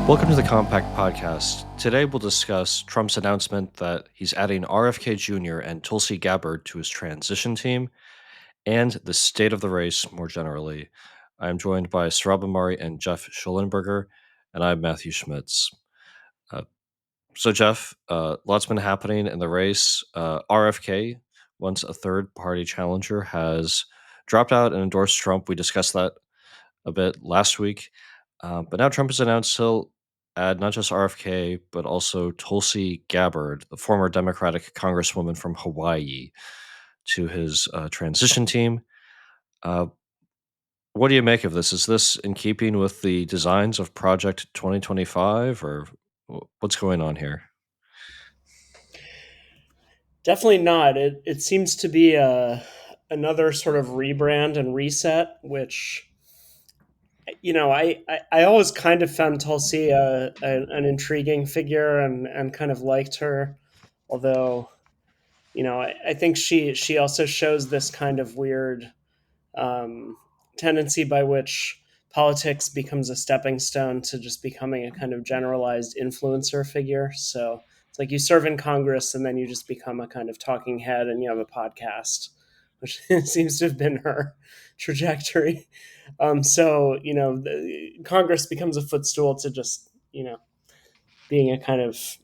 Welcome to the Compact Podcast. Today we'll discuss Trump's announcement that he's adding RFK Jr. and Tulsi Gabbard to his transition team and the state of the race more generally. I'm joined by Sohrab Ahmari and Geoff Shullenberger, and I'm Matthew Schmitz. So, Geoff, lots been happening in the race. RFK, once a third party challenger, has dropped out and endorsed Trump. We discussed that a bit last week. But now Trump has announced he'll add not just RFK, but also Tulsi Gabbard, the former Democratic Congresswoman from Hawaii, to his transition team. Uh, what do you make of this? Is this in keeping with the designs of Project 2025, or what's going on here? Definitely not. It seems to be another sort of rebrand and reset, which I always kind of found Tulsi an intriguing figure and kind of liked her, although I think she also shows this kind of weird um, tendency by which politics becomes a stepping stone to just becoming a kind of generalized influencer figure. So it's like you serve in Congress and then you just become a kind of talking head and you have a podcast, which seems to have been her trajectory. Congress becomes a footstool to just, being a kind of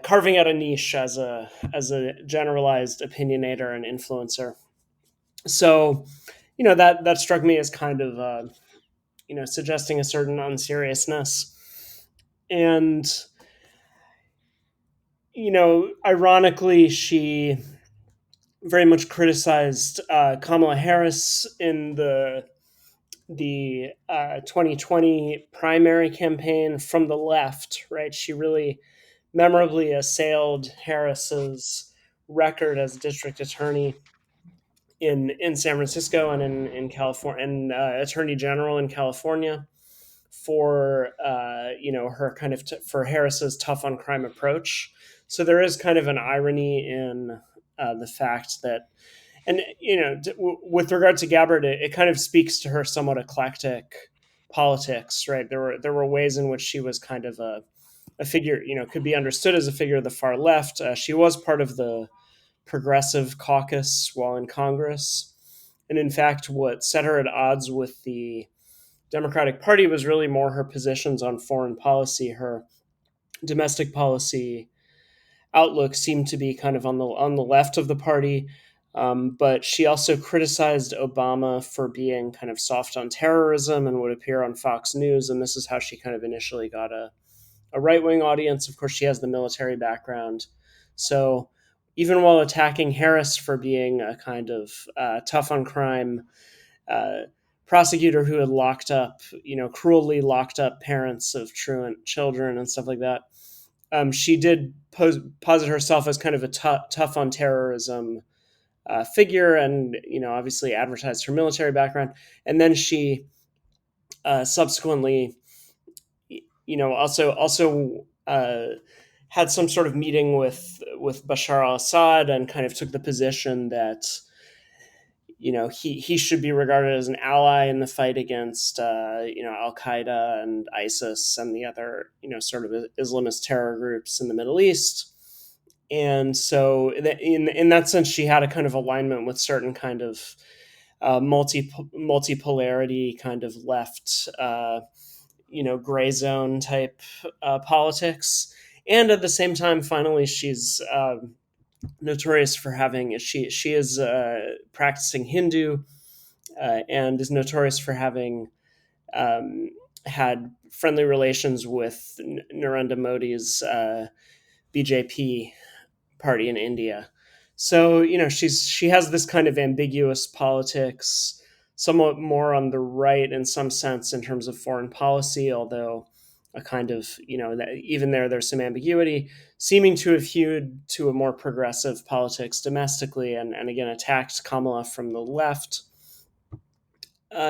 carving out a niche as a generalized opinionator and influencer. So, that struck me as kind of suggesting a certain unseriousness, and ironically, she very much criticized Kamala Harris in the 2020 primary campaign from the left. Right, she really memorably assailed Harris's record as district attorney in San Francisco and in California, and Attorney General in California, for her kind of for Harris's tough on crime approach. So there is kind of an irony in the fact that, and with regard to Gabbard, it kind of speaks to her somewhat eclectic politics. Right, there were ways in which she was kind of a figure, could be understood as a figure of the far left. She was part of the Progressive Caucus while in Congress. And in fact, what set her at odds with the Democratic Party was really more her positions on foreign policy. Her domestic policy outlook seemed to be kind of on the left of the party. But she also criticized Obama for being kind of soft on terrorism and would appear on Fox News. And this is how she kind of initially got a right-wing audience. Of course, she has the military background. So even while attacking Harris for being a kind of tough on crime prosecutor who had locked up, cruelly locked up parents of truant children and stuff like that, she did posit herself as kind of a tough on terrorism figure, and obviously advertised her military background. And then she subsequently, also had some sort of meeting with Bashar al-Assad and kind of took the position that he should be regarded as an ally in the fight against Al-Qaeda and ISIS and the other sort of Islamist terror groups in the Middle East. And so in that sense, she had a kind of alignment with certain kind of multipolarity kind of left gray zone type politics. And at the same time, finally, she's notorious for having, she is practicing Hindu and is notorious for having had friendly relations with Narendra Modi's BJP party in India. So, she has this kind of ambiguous politics, somewhat more on the right in some sense in terms of foreign policy, although a kind of, that even there's some ambiguity, seeming to have hewed to a more progressive politics domestically, and again attacked Kamala from the left.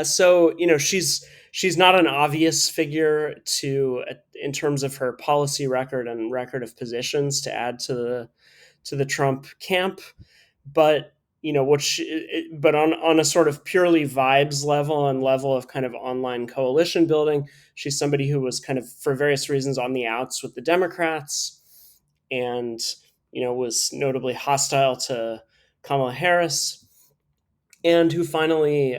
So she's not an obvious figure to in terms of her policy record and record of positions to add to the Trump camp, but but on a sort of purely vibes level and level of kind of online coalition building, she's somebody who was kind of for various reasons on the outs with the Democrats, and was notably hostile to Kamala Harris, and who finally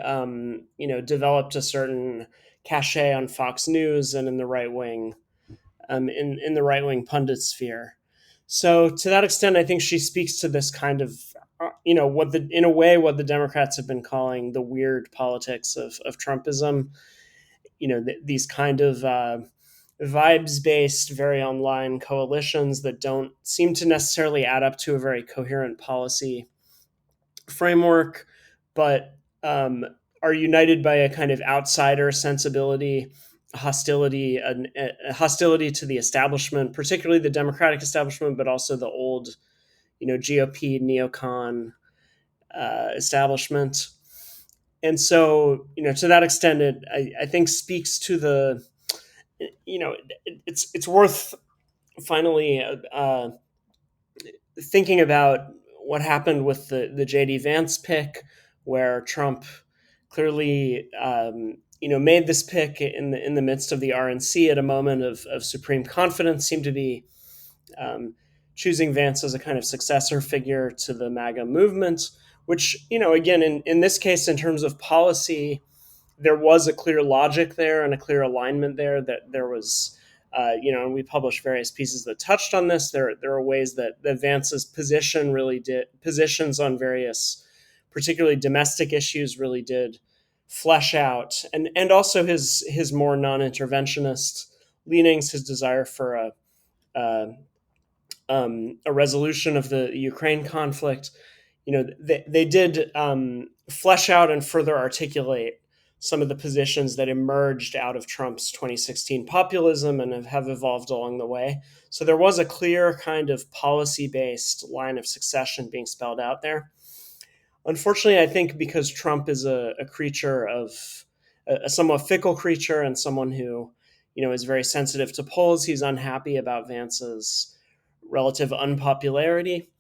developed a certain cachet on Fox News and in the right wing, in the right wing pundit sphere. So to that extent, I think she speaks to this kind of, in a way, what the Democrats have been calling the weird politics of Trumpism. These kind of vibes based, very online coalitions that don't seem to necessarily add up to a very coherent policy framework, but are united by a kind of outsider sensibility, a hostility to the establishment, particularly the Democratic establishment, but also the old, GOP neocon establishment. And so, to that extent, I think speaks to the, it's worth finally thinking about what happened with the JD Vance pick, where Trump clearly made this pick in the midst of the RNC at a moment of supreme confidence, seemed to be choosing Vance as a kind of successor figure to the MAGA movement, which, again, in this case, in terms of policy, there was a clear logic there and a clear alignment there, that there was, and we published various pieces that touched on this. There are ways that Vance's positions on various, particularly domestic issues, really did flesh out, and also his more non-interventionist leanings, his desire for a resolution of the Ukraine conflict. They did flesh out and further articulate some of the positions that emerged out of Trump's 2016 populism and have evolved along the way. So there was a clear kind of policy-based line of succession being spelled out there. Unfortunately, I think because Trump is a creature of a somewhat fickle creature, and someone who, is very sensitive to polls, he's unhappy about Vance's relative unpopularity.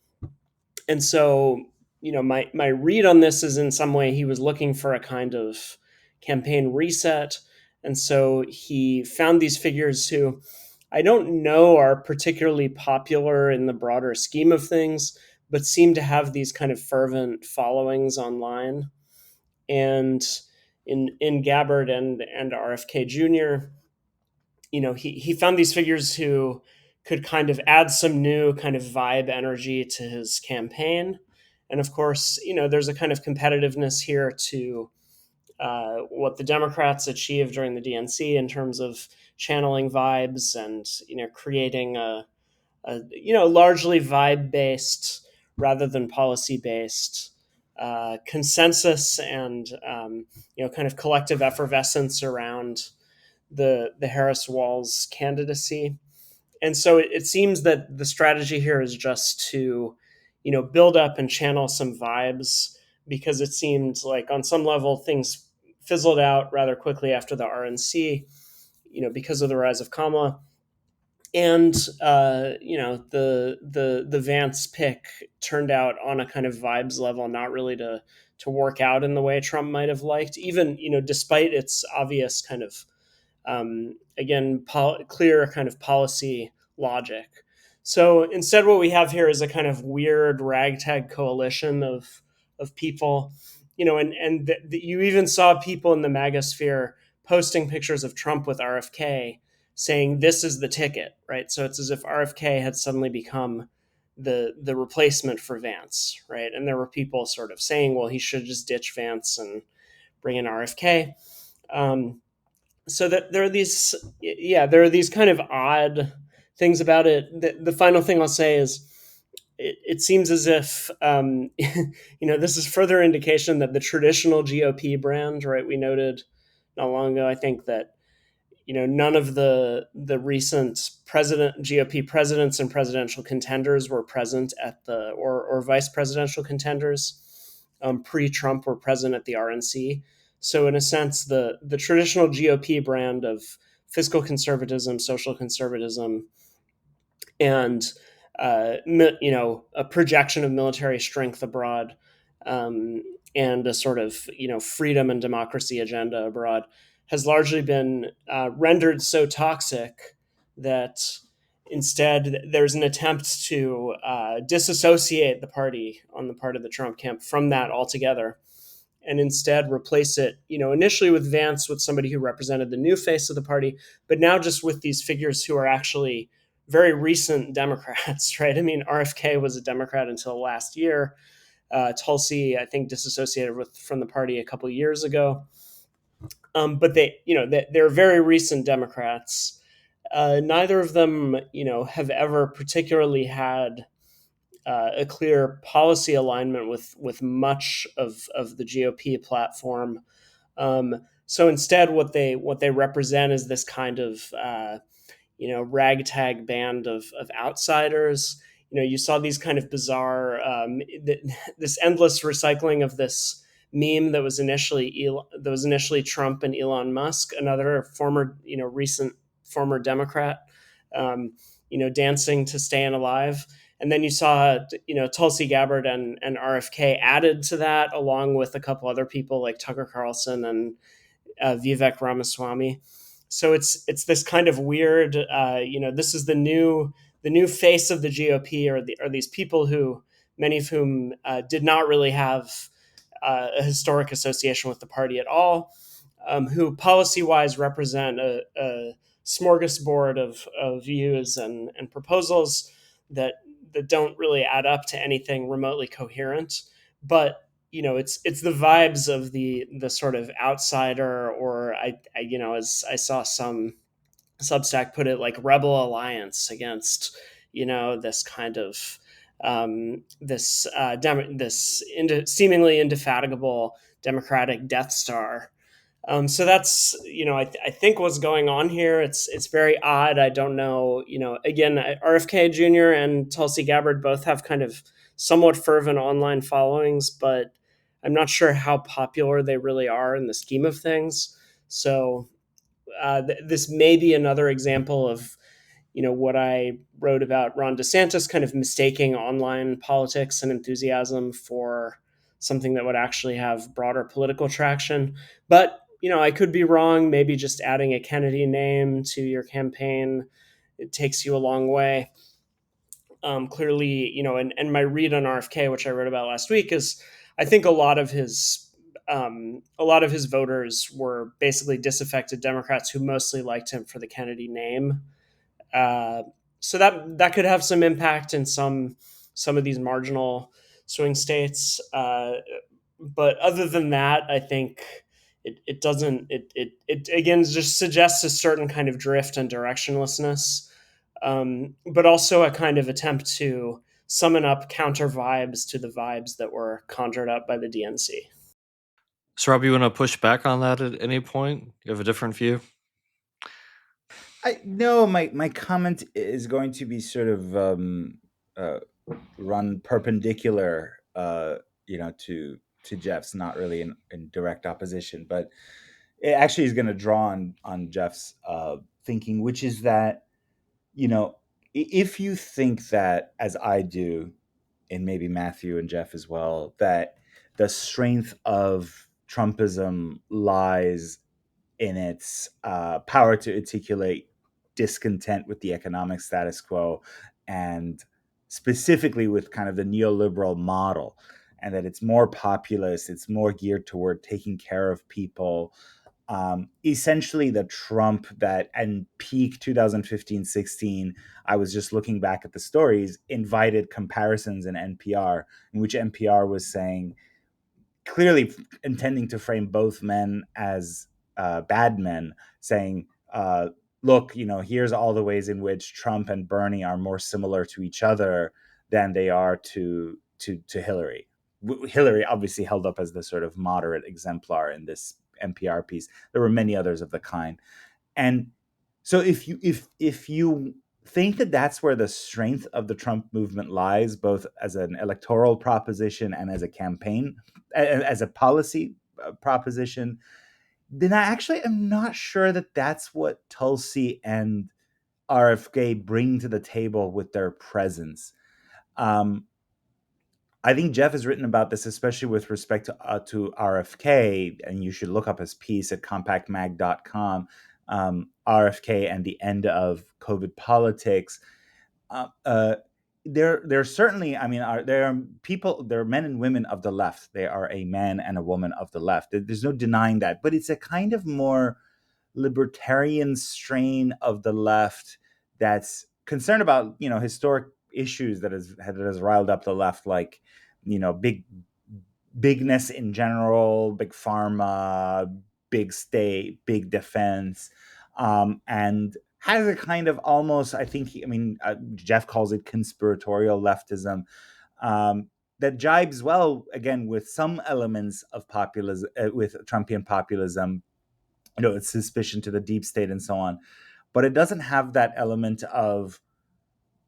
And so, my read on this is in some way he was looking for a kind of campaign reset. And so he found these figures who I don't know are particularly popular in the broader scheme of things, but seem to have these kind of fervent followings online. And in Gabbard and RFK Jr., he found these figures who could kind of add some new kind of vibe energy to his campaign. And of course, there's a kind of competitiveness here to what the Democrats achieved during the DNC in terms of channeling vibes and creating a largely vibe based rather than policy based consensus and kind of collective effervescence around the Harris Walz candidacy. And so it seems that the strategy here is just to build up and channel some vibes, because it seemed like on some level things fizzled out rather quickly after the RNC, because of the rise of Kamala. And the Vance pick turned out on a kind of vibes level not really to work out in the way Trump might have liked, even despite its obvious kind of clear kind of policy logic. So instead, what we have here is a kind of weird ragtag coalition of people, you even saw people in the MAGA sphere posting pictures of Trump with RFK, saying this is the ticket, right? So it's as if RFK had suddenly become the replacement for Vance, right? And there were people sort of saying, well, he should just ditch Vance and bring in RFK. So that there are these kind of odd things about it. The final thing I'll say is it seems as if this is further indication that the traditional GOP brand, right? We noted not long ago, I think, that none of the recent GOP presidents and presidential contenders were present at the or vice presidential contenders pre-Trump were present at the RNC. So in a sense, the traditional GOP brand of fiscal conservatism, social conservatism, and a projection of military strength abroad, and a sort of freedom and democracy agenda abroad has largely been rendered so toxic that instead there's an attempt to disassociate the party on the part of the Trump camp from that altogether, and instead replace it, initially with Vance, with somebody who represented the new face of the party, but now just with these figures who are actually very recent Democrats, right? I mean, RFK was a Democrat until last year. Tulsi, I think, disassociated from the party a couple of years ago. But they're very recent Democrats. Neither of them, have ever particularly had a clear policy alignment with much of the GOP platform. So instead, what they represent is this kind of ragtag band of outsiders. You saw these kind of bizarre, this endless recycling of this meme that was initially Trump and Elon Musk, another former, recent former Democrat, dancing to "Staying Alive." And then you saw, Tulsi Gabbard and RFK added to that, along with a couple other people like Tucker Carlson and Vivek Ramaswamy. So it's this kind of weird, this is the new face of the GOP, are these people who, many of whom did not really have a historic association with the party at all, who policy wise represent a smorgasbord of views and proposals that don't really add up to anything remotely coherent. But it's the vibes of the sort of outsider, or as I saw some Substack put it, like rebel alliance against this kind of seemingly indefatigable democratic Death Star. So that's I think what's going on here. It's very odd. I don't know. Again, RFK Jr. and Tulsi Gabbard both have kind of somewhat fervent online followings, but I'm not sure how popular they really are in the scheme of things. So this may be another example of what I wrote about Ron DeSantis kind of mistaking online politics and enthusiasm for something that would actually have broader political traction. But I could be wrong. Maybe just adding a Kennedy name to your campaign, it takes you a long way. Clearly, and my read on RFK, which I wrote about last week, is I think a lot of his voters were basically disaffected Democrats who mostly liked him for the Kennedy name. Uh, so that could have some impact in some of these marginal swing states. But other than that, I think it doesn't. It again just suggests a certain kind of drift and directionlessness, but also a kind of attempt to summon up counter vibes to the vibes that were conjured up by the DNC. Sohrab, you want to push back on that at any point? You have a different view? I no, my comment is going to be sort of uh, run perpendicular, to Jeff's, not really in direct opposition, but it actually is going to draw on Jeff's thinking, which is that if you think that, as I do, and maybe Matthew and Geoff as well, that the strength of Trumpism lies in its power to articulate discontent with the economic status quo, and specifically with kind of the neoliberal model, and that it's more populist, it's more geared toward taking care of people. Essentially, the Trump that in peak 2015-16, I was just looking back at the stories, invited comparisons in NPR, in which NPR was saying, clearly intending to frame both men as bad men, saying, look, here's all the ways in which Trump and Bernie are more similar to each other than they are to Hillary. Hillary obviously held up as the sort of moderate exemplar in this NPR piece. There were many others of the kind. And So if you think that that's where the strength of the Trump movement lies, both as an electoral proposition and as a campaign, as a policy proposition, then I actually am not sure that that's what Tulsi and RFK bring to the table with their presence. Um, I think Geoff has written about this, especially with respect to RFK, and you should look up his piece at compactmag.com, RFK and the end of COVID politics. Uh, uh, there certainly, I mean, there are people, there are men and women of the left. They are a man and a woman of the left. There's no denying that, but it's a kind of more libertarian strain of the left that's concerned about historic issues that has riled up the left, like bigness in general, big pharma, big state, big defense, and has a kind of almost, I think, Geoff calls it conspiratorial leftism, that jibes well again with some elements of populism, with Trumpian populism, it's suspicion to the deep state and so on, but it doesn't have that element of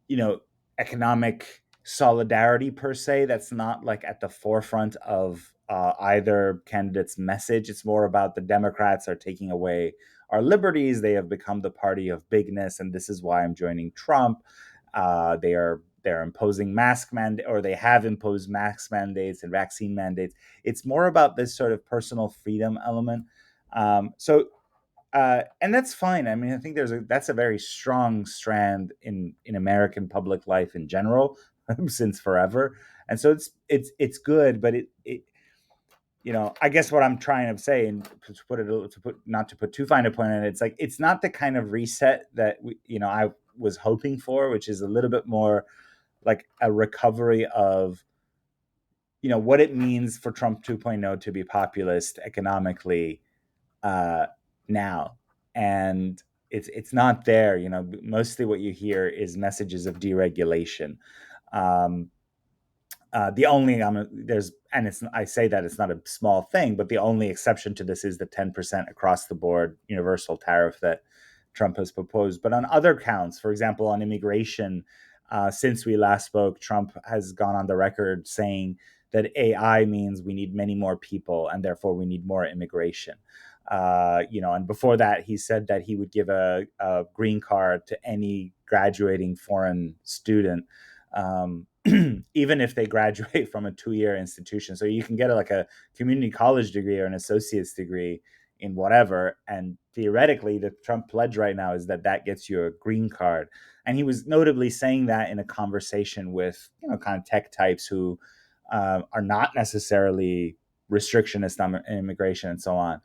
you know economic solidarity per se. That's not like at the forefront of either candidate's message. It's more about the Democrats are taking away our liberties. They have become the party of bigness, and this is why I'm joining Trump. They're imposing mask mandate, or they have imposed mask mandates and vaccine mandates. It's more about this sort of personal freedom element. And that's fine. I mean, I think that's a very strong strand in American public life in general since forever, and so it's good. But I guess what I'm trying to say, and not to put too fine a point on it, it's like it's not the kind of reset that I was hoping for, which is a little bit more like a recovery of what it means for Trump 2.0 to be populist economically now, and it's not there. Mostly what you hear is messages of deregulation. The only there's and it's I say that it's not a small thing, but the only exception to this is the 10% across the board universal tariff that Trump has proposed. But on other counts, for example, on immigration, since we last spoke, Trump has gone on the record saying that AI means we need many more people, and therefore we need more immigration. And before that, he said that he would give a green card to any graduating foreign student, even if they graduate from a 2-year institution. So you can get like a community college degree or an associate's degree in whatever. And theoretically, the Trump pledge right now is that gets you a green card. And he was notably saying that in a conversation with, kind of tech types who are not necessarily restrictionist on immigration and so on.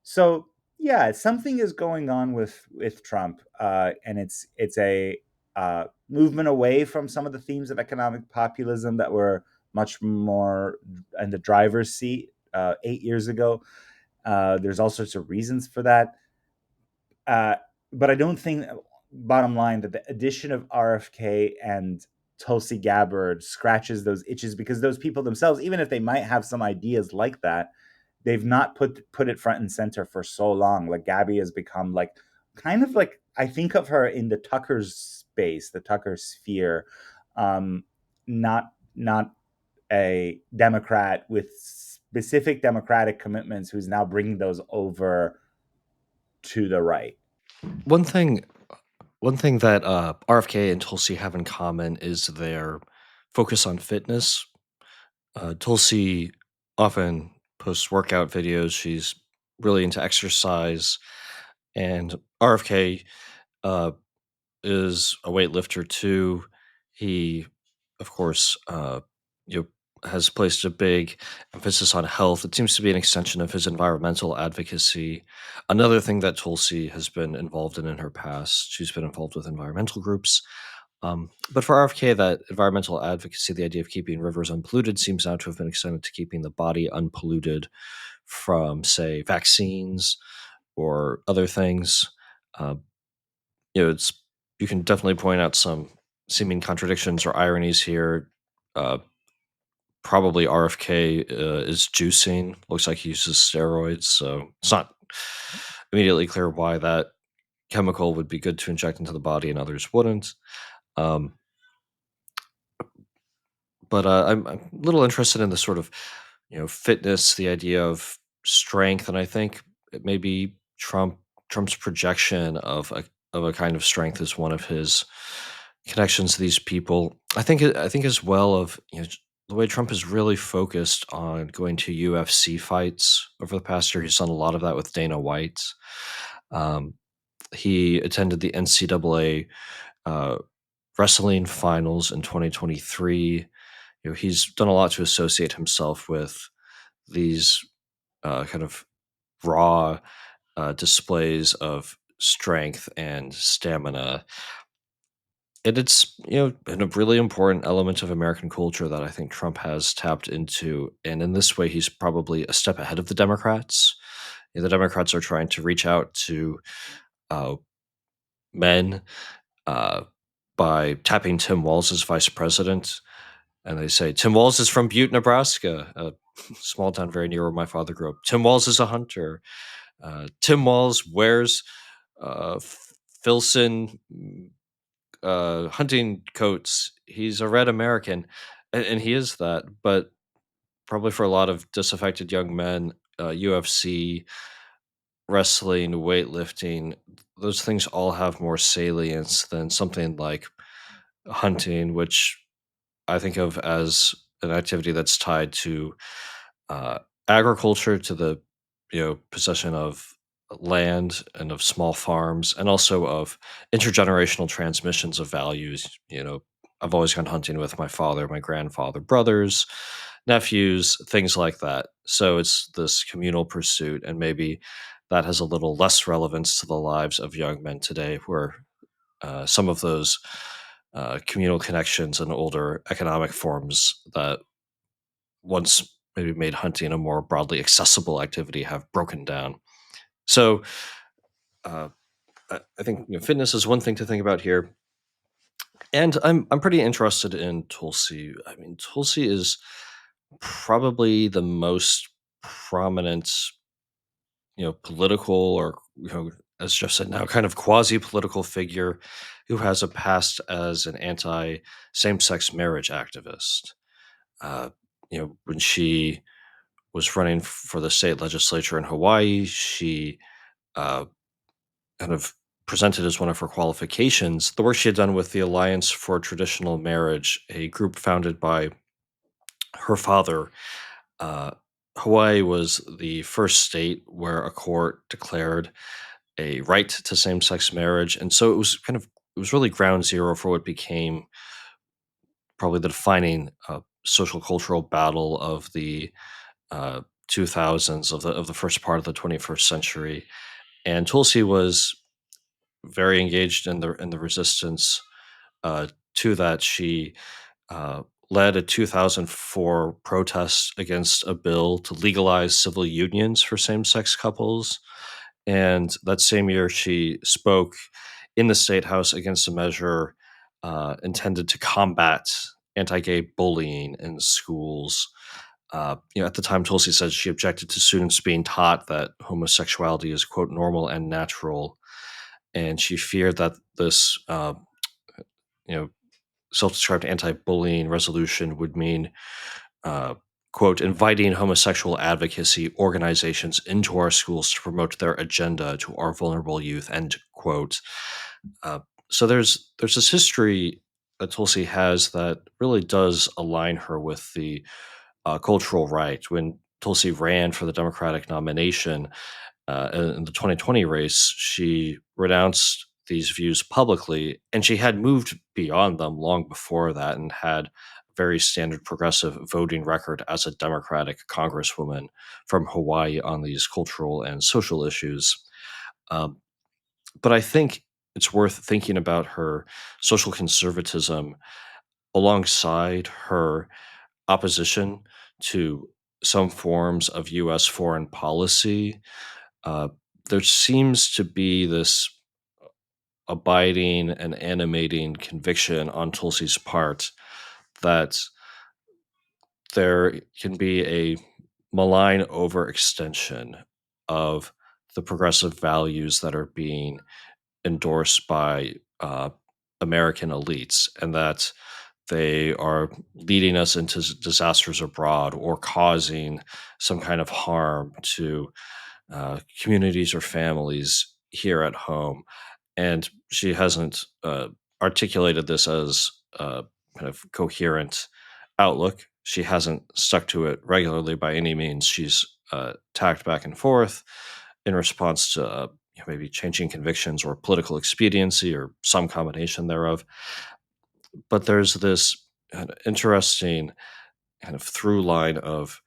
So yeah, something is going on with Trump, and it's a movement away from some of the themes of economic populism that were much more in the driver's seat 8 years ago. There's all sorts of reasons for that, but I don't think, bottom line, that the addition of RFK and Tulsi Gabbard scratches those itches, because those people themselves, even if they might have some ideas like that, they've not put it front and center for so long. Like Gabby has become like kind of like, I think of her in the Tucker space, the Tucker sphere, not a Democrat with specific Democratic commitments who's now bringing those over to the right. One thing that RFK and Tulsi have in common is their focus on fitness. Tulsi often posts workout videos. She's really into exercise, and RFK uh, is a weightlifter too. He, of course, has placed a big emphasis on health. It seems to be an extension of his environmental advocacy. Another thing that Tulsi has been involved in her past, she's been involved with environmental groups. But for RFK, that environmental advocacy, the idea of keeping rivers unpolluted, seems now to have been extended to keeping the body unpolluted from, say, vaccines or other things. Uh, it's you can definitely point out some seeming contradictions or ironies here. Uh, Probably RFK is juicing. Looks like he uses steroids, so it's not immediately clear why that chemical would be good to inject into the body and others wouldn't. Um, but I'm a little interested in the sort of fitness, the idea of strength, and I think it maybe Trump's projection of a kind of strength is one of his connections to these people. I think as well of the way Trump is really focused on going to UFC fights over the past year. He's done a lot of that with Dana White. Um, he attended the NCAA uh, wrestling finals in 2023. He's done a lot to associate himself with these kind of raw displays of strength and stamina. And it's been a really important element of American culture that I think Trump has tapped into. And in this way, he's probably a step ahead of the Democrats. The Democrats are trying to reach out to uh, men uh, by tapping Tim Walz as vice president. And they say, Tim Walz is from Butte, Nebraska, a small town very near where my father grew up. Tim Walz is a hunter. Tim Walz wears Filson hunting coats. He's a red American. And he is that. But probably for a lot of disaffected young men, UFC, wrestling, weightlifting, those things all have more salience than something like hunting, which I think of as an activity that's tied to uh, agriculture, to the possession of land and of small farms, and also of intergenerational transmissions of values. I've always gone hunting with my father, my grandfather, brothers, nephews, things like that. So it's this communal pursuit, and maybe that has a little less relevance to the lives of young men today, where some of those communal connections and older economic forms that once maybe made hunting a more broadly accessible activity have broken down. So uh, I think fitness is one thing to think about here, and I'm pretty interested in Tulsi. I mean, Tulsi is probably the most prominent, political or as Jeff said now, kind of quasi political figure who has a past as an anti same sex marriage activist. Uh, when she was running for the state legislature in Hawaii, she uh, kind of presented as one of her qualifications the work she had done with the Alliance for Traditional Marriage, a group founded by her father. Uh, Hawaii was the first state where a court declared a right to same-sex marriage, and so it was really ground zero for what became probably the defining social cultural battle of the uh, 2000s, of the first part of the 21st century. And Tulsi was very engaged in the resistance to that. She led a 2004 protest against a bill to legalize civil unions for same-sex couples. And that same year, she spoke in the state house against a measure intended to combat anti-gay bullying in schools. At the time, Tulsi said she objected to students being taught that homosexuality is, quote, normal and natural, and she feared that this, you know, self-described anti-bullying resolution would mean, uh, quote, inviting homosexual advocacy organizations into our schools to promote their agenda to our vulnerable youth, end quote. Uh, so there's this history that Tulsi has that really does align her with the cultural right. When Tulsi ran for the Democratic nomination in the 2020 race, she renounced these views publicly, and she had moved beyond them long before that and had a very standard progressive voting record as a Democratic congresswoman from Hawaii on these cultural and social issues. Um, but I think it's worth thinking about her social conservatism alongside her opposition to some forms of U.S. foreign policy. uh, there seems to be this abiding and animating conviction on Tulsi's part that there can be a malign overextension of the progressive values that are being endorsed by American elites, and that they are leading us into disasters abroad or causing some kind of harm to communities or families here at home. And she hasn't articulated this as a kind of coherent outlook. She hasn't stuck to it regularly by any means. She's tacked back and forth in response to maybe changing convictions or political expediency or some combination thereof. But there's this kind of interesting kind of through line of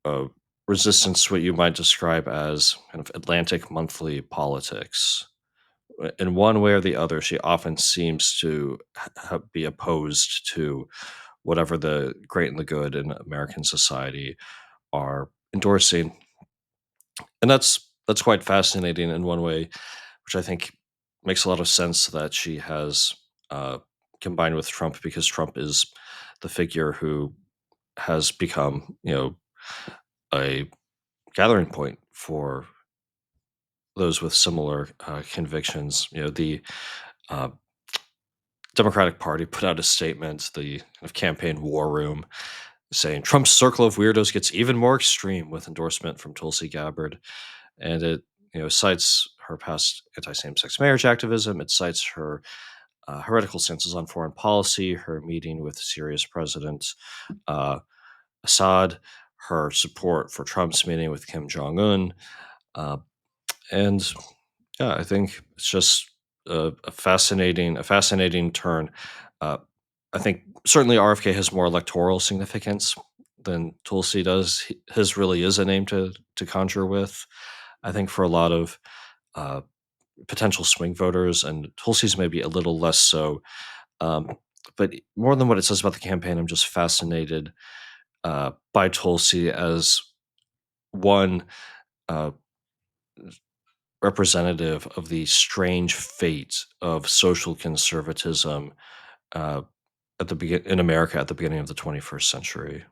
uh, resistance to what you might describe as kind of Atlantic monthly politics. In one way or the other, she often seems to be opposed to whatever the great and the good in American society are endorsing, and that's quite fascinating in one way, which I think makes a lot of sense that she has uh, combined with Trump, because Trump is the figure who has become, a gathering point for those with similar convictions. The uh, Democratic Party put out a statement, the kind of campaign war room, saying Trump's circle of weirdos gets even more extreme, with endorsement from Tulsi Gabbard, and it cites her past anti-same-sex marriage activism. It cites her heretical stances on foreign policy, her meeting with Syria's President uh, Assad, her support for Trump's meeting with Kim Jong Un, uh, and yeah, I think it's just a fascinating turn. Uh, I think certainly RFK has more electoral significance than Tulsi does. His really is a name to conjure with. I think for a lot of uh, potential swing voters, and Tulsi's maybe a little less so. Um, but more than what it says about the campaign, I'm just fascinated by Tulsi as one uh, representative of the strange fate of social conservatism uh, in America at the beginning of the 21st century.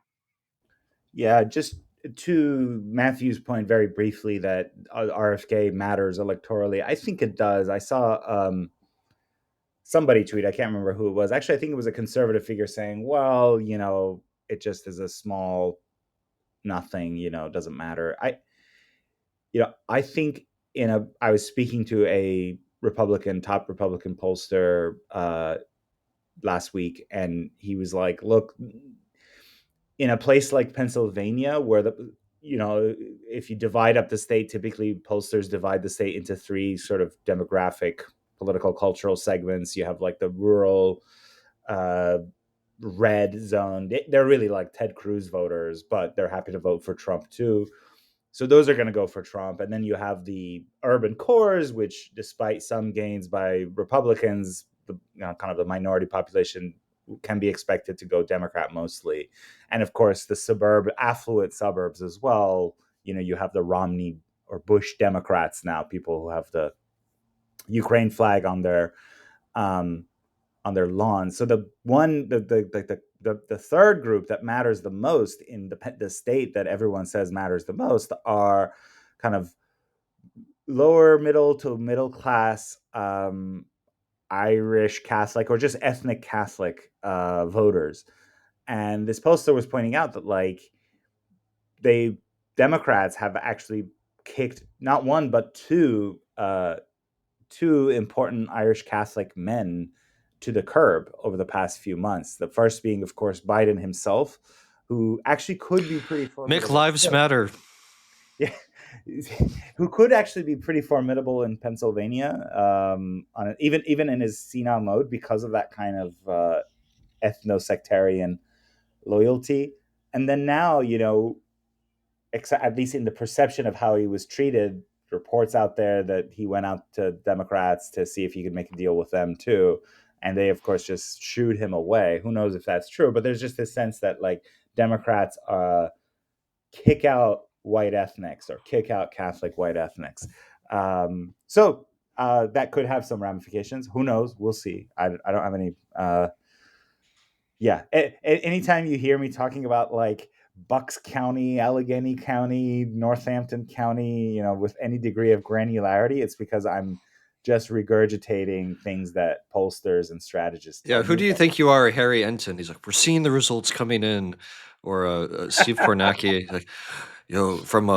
Yeah, just to Matthew's point very briefly that RFK matters electorally. I think it does. I saw somebody tweet, I can't remember who it was. Actually, I think it was a conservative figure saying, well, it just is a small nothing, it doesn't matter. I think I was speaking to a top Republican pollster last week, and he was like, look, in a place like Pennsylvania, where if you divide up the state, typically pollsters divide the state into three sort of demographic, political, cultural segments. You have like the rural, uh, red zone. They're really like Ted Cruz voters, but they're happy to vote for Trump too. So those are going to go for Trump. And then you have the urban cores, which, despite some gains by Republicans, kind of the minority population can be expected to go Democrat mostly. And of course, the affluent suburbs as well. You have the Romney or Bush Democrats now, people who have the Ukraine flag um, on their lawn. So the third group that matters the most in the state that everyone says matters the most are kind of lower middle to middle class, Irish Catholic or just ethnic Catholic voters. And this poster was pointing out that they Democrats have actually kicked not one but two important Irish Catholic men to the curb over the past few months. The first being, of course, Biden himself, who actually could be pretty Make formidable. lives matter. Yeah, who could actually be pretty formidable in Pennsylvania, even in his senile mode, because of that kind of ethno-sectarian loyalty. And then now, at least in the perception of how he was treated, reports out there that he went out to Democrats to see if he could make a deal with them too. And they, of course, just shooed him away. Who knows if that's true? But there's just this sense that Democrats kick out white ethnics or kick out Catholic white ethnics. So that could have some ramifications. Who knows? We'll see. I don't have any. Yeah. Anytime you hear me talking about Bucks County, Allegheny County, Northampton County, with any degree of granularity, it's because I'm just regurgitating things that pollsters and strategists Yeah, tell who you. do you think you are, Harry Enton? He's like, we're seeing the results coming in, or Steve Kornacki, like, from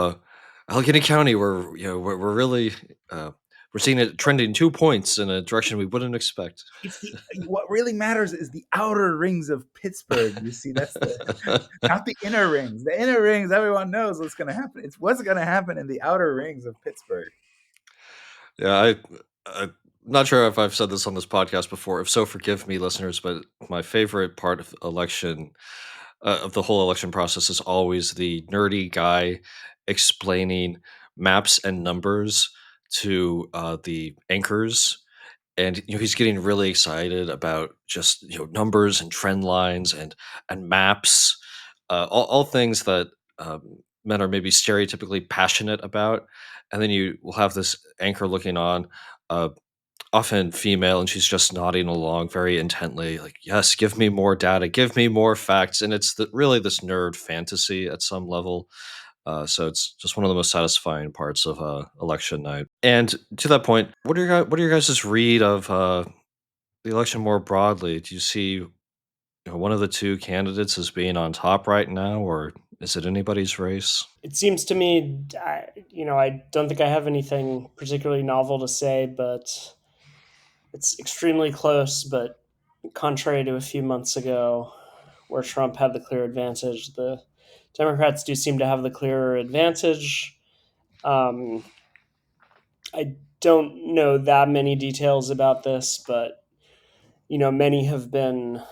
Allegheny County, we're really we're seeing it trending 2 points in a direction we wouldn't expect. It's the what really matters is the outer rings of Pittsburgh. You see, that's not the inner rings. The inner rings, everyone knows what's going to happen. It's what's going to happen in the outer rings of Pittsburgh. Yeah, I'm not sure if I've said this on this podcast before. If so, forgive me, listeners. But my favorite part of of the whole election process, is always the nerdy guy explaining maps and numbers to the anchors, and he's getting really excited about just numbers and trend lines and maps, all things that men are maybe stereotypically passionate about. And then you will have this anchor looking on, uh, often female, and she's just nodding along very intently, like, yes, give me more data, give me more facts. And it's really this nerd fantasy at some level. So it's just one of the most satisfying parts of election night. And to that point, what are your guys' read of the election more broadly? Do you see one of the two candidates as being on top right now, or is it anybody's race? It seems to me, I don't think I have anything particularly novel to say, but it's extremely close. But contrary to a few months ago, where Trump had the clear advantage, the Democrats do seem to have the clearer advantage. Um, I don't know that many details about this, but many have been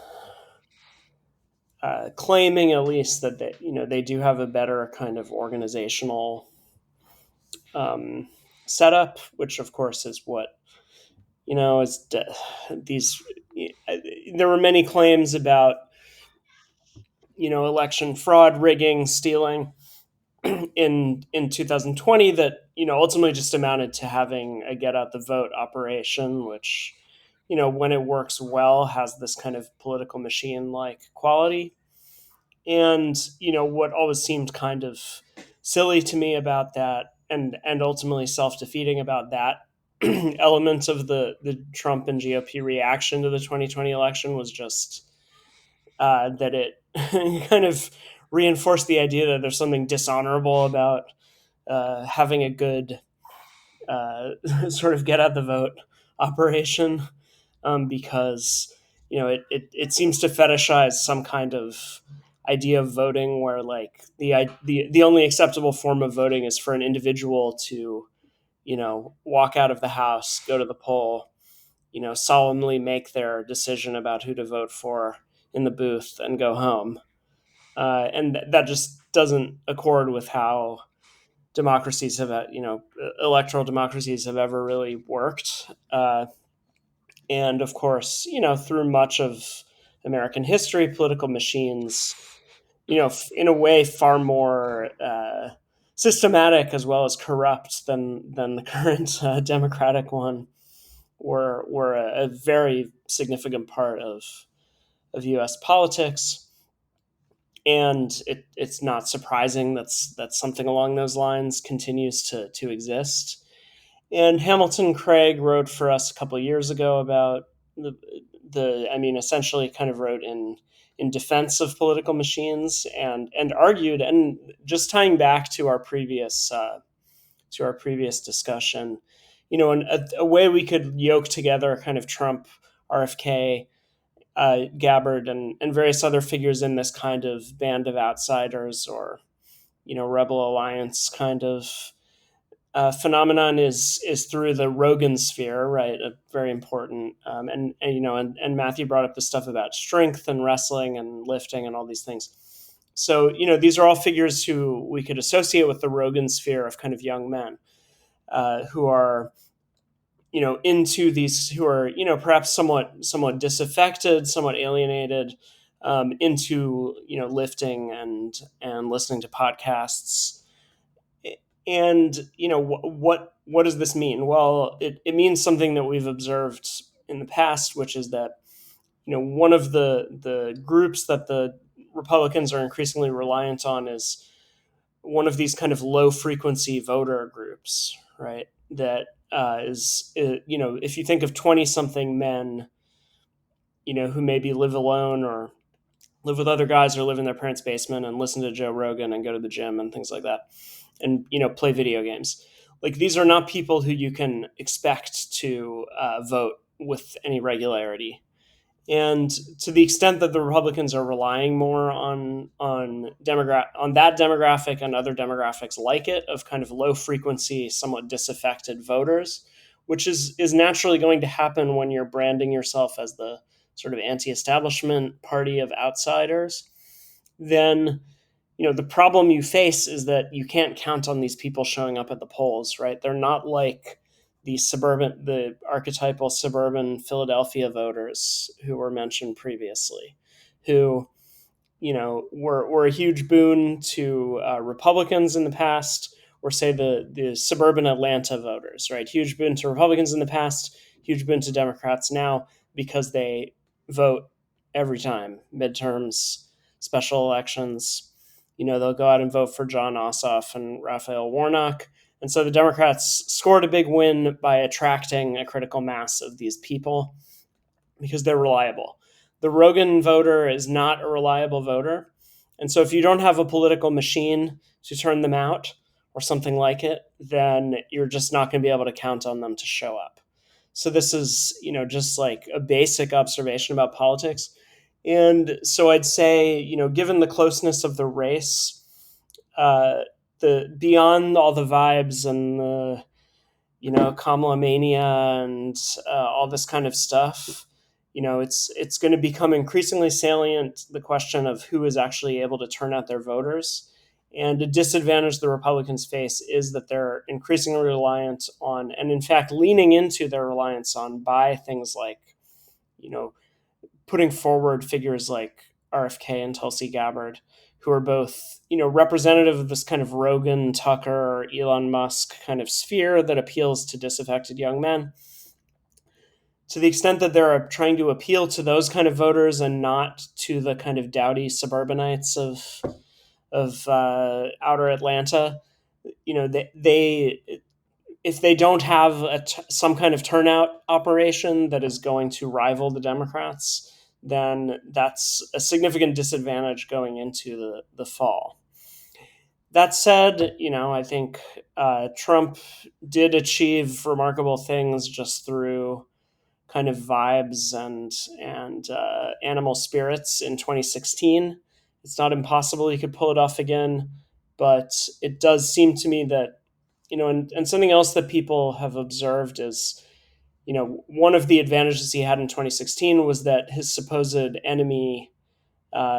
claiming at least that they do have a better kind of organizational um, setup, which of course is what is these. There were many claims about election fraud, rigging, stealing in 2020 that ultimately just amounted to having a get out the vote operation, which when it works well has this kind of political machine like quality. And what always seemed kind of silly to me about that, and ultimately self-defeating about that element of the Trump and GOP reaction to the 2020 election, was just that it kind of reinforced the idea that there's something dishonorable about having a good sort of get out the vote operation, because it seems to fetishize some kind of idea of voting where, like, the only acceptable form of voting is for an individual to walk out of the house, go to the poll, solemnly make their decision about who to vote for in the booth, and go home. And that just doesn't accord with how democracies have, electoral democracies have ever really worked. And of course, through much of American history, political machines, in a way, far more systematic as well as corrupt than the current democratic one, were a very significant part of U.S. politics. And it's not surprising that something along those lines continues to exist. And Hamilton Craig wrote for us a couple of years ago about essentially kind of wrote in defense of political machines, and argued, and just tying back to our previous discussion, a way we could yoke together kind of Trump, RFK, Gabbard, and various other figures in this kind of band of outsiders, or rebel alliance kind of phenomenon, is through the Rogan sphere, right? A very important, and Matthew brought up the stuff about strength and wrestling and lifting and all these things. So these are all figures who we could associate with the Rogan sphere of kind of young men, who are into these, who are perhaps somewhat disaffected, somewhat alienated, into lifting and listening to podcasts. And what does this mean? Well, it means something that we've observed in the past, which is that one of the groups that the Republicans are increasingly reliant on is one of these kind of low frequency voter groups, right? That if you think of 20-something men, who maybe live alone or live with other guys or live in their parents' basement and listen to Joe Rogan and go to the gym and things like that, and play video games. Like, these are not people who you can expect to vote with any regularity. And to the extent that the Republicans are relying more on that demographic and other demographics like it, of kind of low frequency, somewhat disaffected voters, which is naturally going to happen when you're branding yourself as the sort of anti-establishment party of outsiders, then the problem you face is that you can't count on these people showing up at the polls, right? They're not like the archetypal suburban Philadelphia voters who were mentioned previously, who were a huge boon to Republicans in the past, or say the suburban Atlanta voters, right? Huge boon to Republicans in the past, huge boon to Democrats now, because they vote every time, midterms, special elections. They'll go out and vote for John Ossoff and Raphael Warnock. And so the Democrats scored a big win by attracting a critical mass of these people because they're reliable. The Rogan voter is not a reliable voter. And so if you don't have a political machine to turn them out or something like it, then you're just not going to be able to count on them to show up. So this is, just like a basic observation about politics. And so I'd say, given the closeness of the race, the beyond all the vibes and the, Kamala mania and all this kind of stuff, it's going to become increasingly salient, the question of who is actually able to turn out their voters. And a disadvantage the Republicans face is that they're increasingly reliant on, and in fact leaning into their reliance on, by things like, putting forward figures like RFK and Tulsi Gabbard, who are both, representative of this kind of Rogan, Tucker, Elon Musk kind of sphere that appeals to disaffected young men. To the extent that they're trying to appeal to those kind of voters and not to the kind of dowdy suburbanites of outer Atlanta, they if they don't have some kind of turnout operation that is going to rival the Democrats, then that's a significant disadvantage going into the fall. That said, I think Trump did achieve remarkable things just through kind of vibes and animal spirits in 2016. It's not impossible he could pull it off again, but it does seem to me that, and something else that people have observed is, one of the advantages he had in 2016 was that his supposed enemy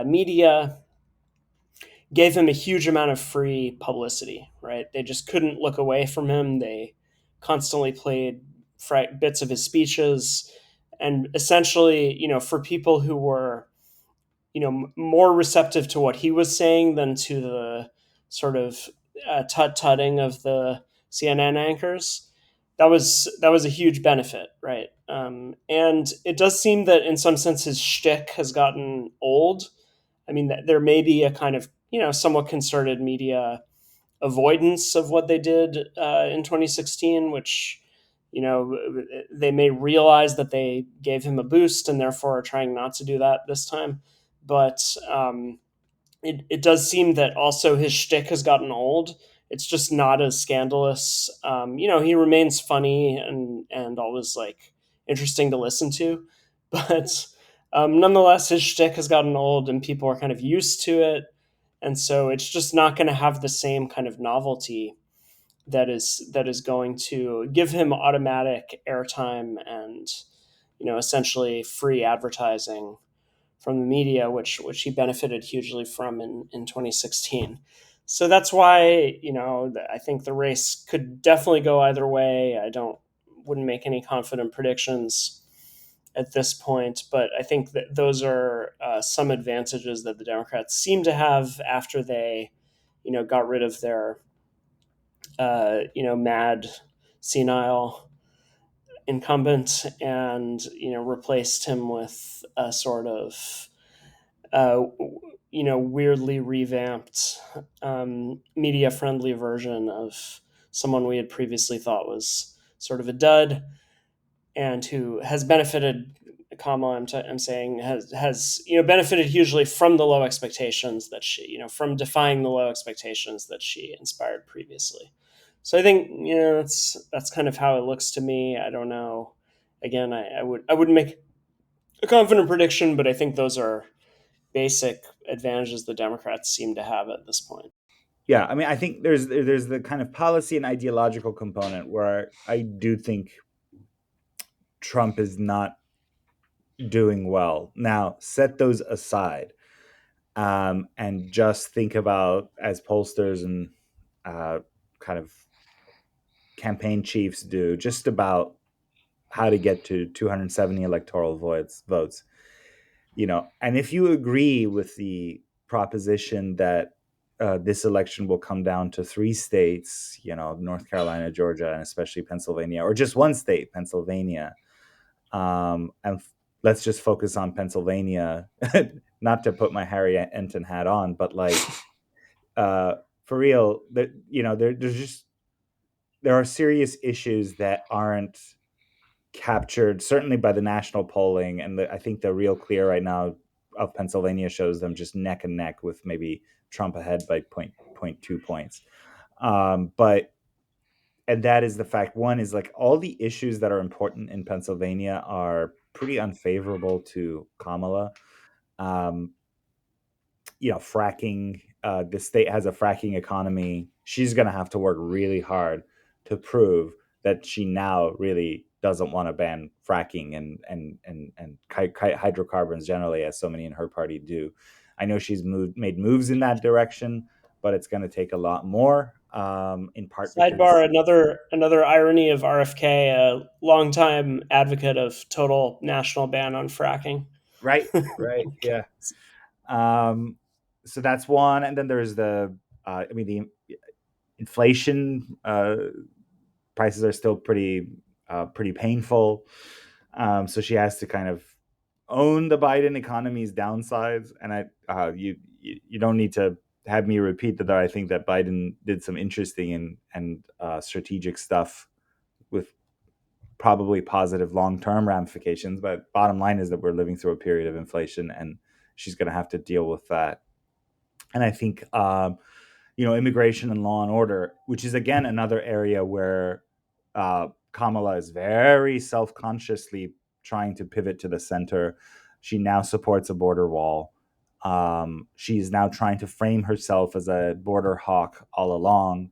media gave him a huge amount of free publicity, right? They just couldn't look away from him. They constantly played bits of his speeches. And essentially, for people who were, more receptive to what he was saying than to the sort of tut-tutting of the CNN anchors, that was a huge benefit, right? And it does seem that in some sense his shtick has gotten old. I mean, there may be a kind of, somewhat concerted media avoidance of what they did in 2016, which, they may realize that they gave him a boost and therefore are trying not to do that this time. But it does seem that also his shtick has gotten old. It's just not as scandalous. He remains funny and always like interesting to listen to, but nonetheless, his shtick has gotten old and people are kind of used to it, and so it's just not going to have the same kind of novelty that is going to give him automatic airtime and essentially free advertising from the media, which he benefited hugely from in 2016. So that's why I think the race could definitely go either way. Wouldn't make any confident predictions at this point, but I think that those are some advantages that the Democrats seem to have after they got rid of their mad, senile incumbent and replaced him with a sort of weirdly revamped media friendly version of someone we had previously thought was sort of a dud, and who has benefited Kamala. I'm saying has benefited hugely from the low expectations that she from defying the low expectations that she inspired previously. So I think that's kind of how it looks to me. I don't know. Again, I wouldn't make a confident prediction, but I think those are basic advantages the Democrats seem to have at this point. Yeah, I mean, I think there's the kind of policy and ideological component where I do think Trump is not doing well. Now, set those aside, and just think about, as pollsters and kind of campaign chiefs do, just about how to get to 270 electoral votes. And if you agree with the proposition that this election will come down to three states, North Carolina, Georgia, and especially Pennsylvania, or just one state, Pennsylvania, and let's just focus on Pennsylvania, not to put my Harry Enton hat on, but like, for real, there are serious issues that aren't captured, certainly by the national polling, and I think the Real Clear right now of Pennsylvania shows them just neck and neck, with maybe Trump ahead by 0.2 points. But and that is the fact. One is, like, all the issues that are important in Pennsylvania are pretty unfavorable to Kamala. Um, Fracking. The state has a fracking economy. She's going to have to work really hard to prove that she now really doesn't want to ban fracking and hydrocarbons generally, as so many in her party do. I know she's made moves in that direction, but it's going to take a lot more. In part because Sidebar: another irony of RFK, a longtime advocate of total national ban on fracking. right, yeah. So that's one, and then there's the the inflation. Prices are still pretty painful. So she has to kind of own the Biden economy's downsides. And you don't need to have me repeat that I think that Biden did some interesting and strategic stuff with probably positive long-term ramifications. But bottom line is that we're living through a period of inflation, and she's going to have to deal with that. And I think immigration and law and order, which is again another area where Kamala is very self-consciously trying to pivot to the center. She now supports a border wall. She is now trying to frame herself as a border hawk all along.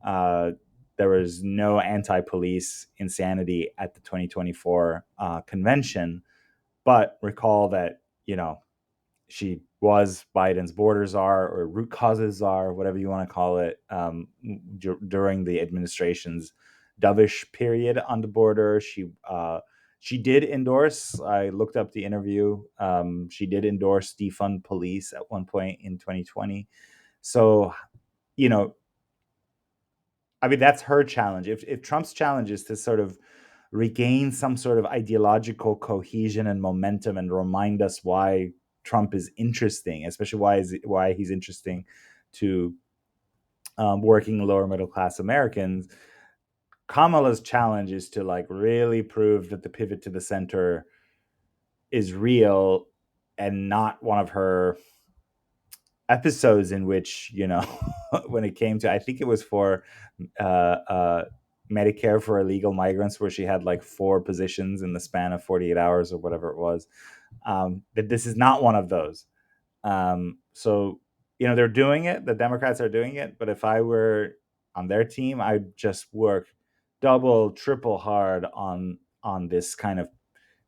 There was no anti-police insanity at the 2024 convention, but recall that she was Biden's border czar, or root causes czar, whatever you want to call it, during the administration's dovish period on the border. She did endorse. I looked up the interview. She did endorse defund police at one point in 2020. So, that's her challenge. If Trump's challenge is to sort of regain some sort of ideological cohesion and momentum and remind us why Trump is interesting, especially why he's interesting to working lower middle class Americans. Kamala's challenge is to really prove that the pivot to the center is real and not one of her episodes in which when it came to, I think it was for Medicare for illegal migrants, where she had 4 positions in the span of 48 hours or whatever it was. That this is not one of those. So they're doing it. The Democrats are doing it. But if I were on their team, I'd just work double, triple hard on this kind of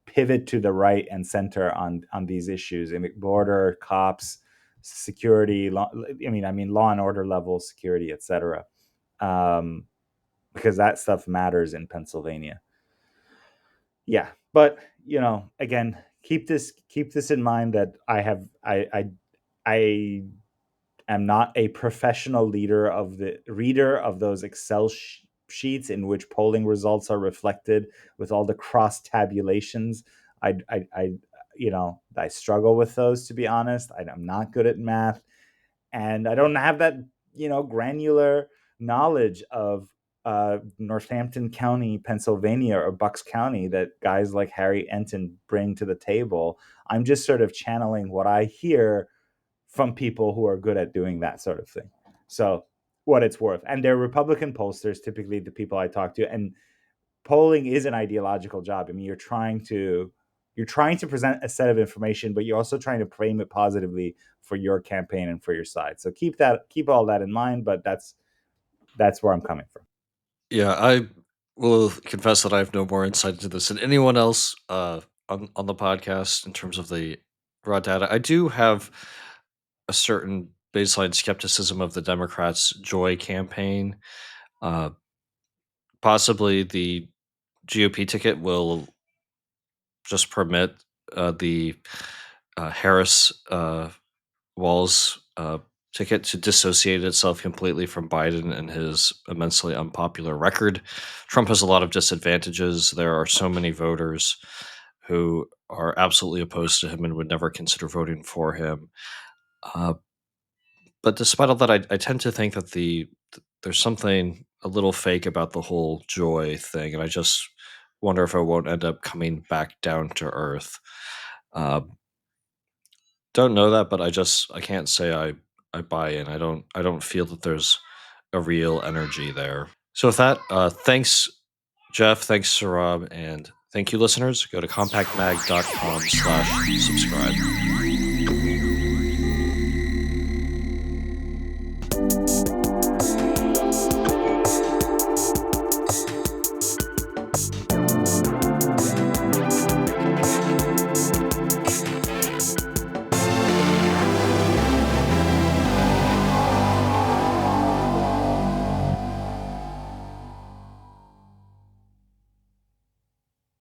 pivot to the right and center on these issues: border, cops, security, law and order level security, etc. Because that stuff matters in Pennsylvania. Yeah, but again, keep this in mind, that I am not a professional reader of those Excel sheets in which polling results are reflected with all the cross tabulations. I struggle with those, to be honest. I'm not good at math, and I don't have that granular knowledge of Northampton County, Pennsylvania, or Bucks County that guys like Harry Enton bring to the table. I'm just sort of channeling what I hear from people who are good at doing that sort of thing. So what it's worth. And they're Republican pollsters, typically the people I talk to. And polling is an ideological job. I mean, you're trying to present a set of information, but you're also trying to frame it positively for your campaign and for your side. So keep all that in mind, but that's where I'm coming from. Yeah, I will confess that I have no more insight into this than anyone else on the podcast in terms of the raw data. I do have a certain baseline skepticism of the Democrats' Joy campaign. Possibly the GOP ticket will just permit the Harris Walls ticket to dissociate itself completely from Biden and his immensely unpopular record. Trump has a lot of disadvantages. There are so many voters who are absolutely opposed to him and would never consider voting for him. But despite all that, I tend to think that there's something a little fake about the whole Joy thing, and I just wonder if it won't end up coming back down to earth. Don't know that, but I can't say I buy in. I don't feel that there's a real energy there. So with that, thanks Geoff, thanks Sohrab, and thank you listeners. Go to compactmag.com/subscribe.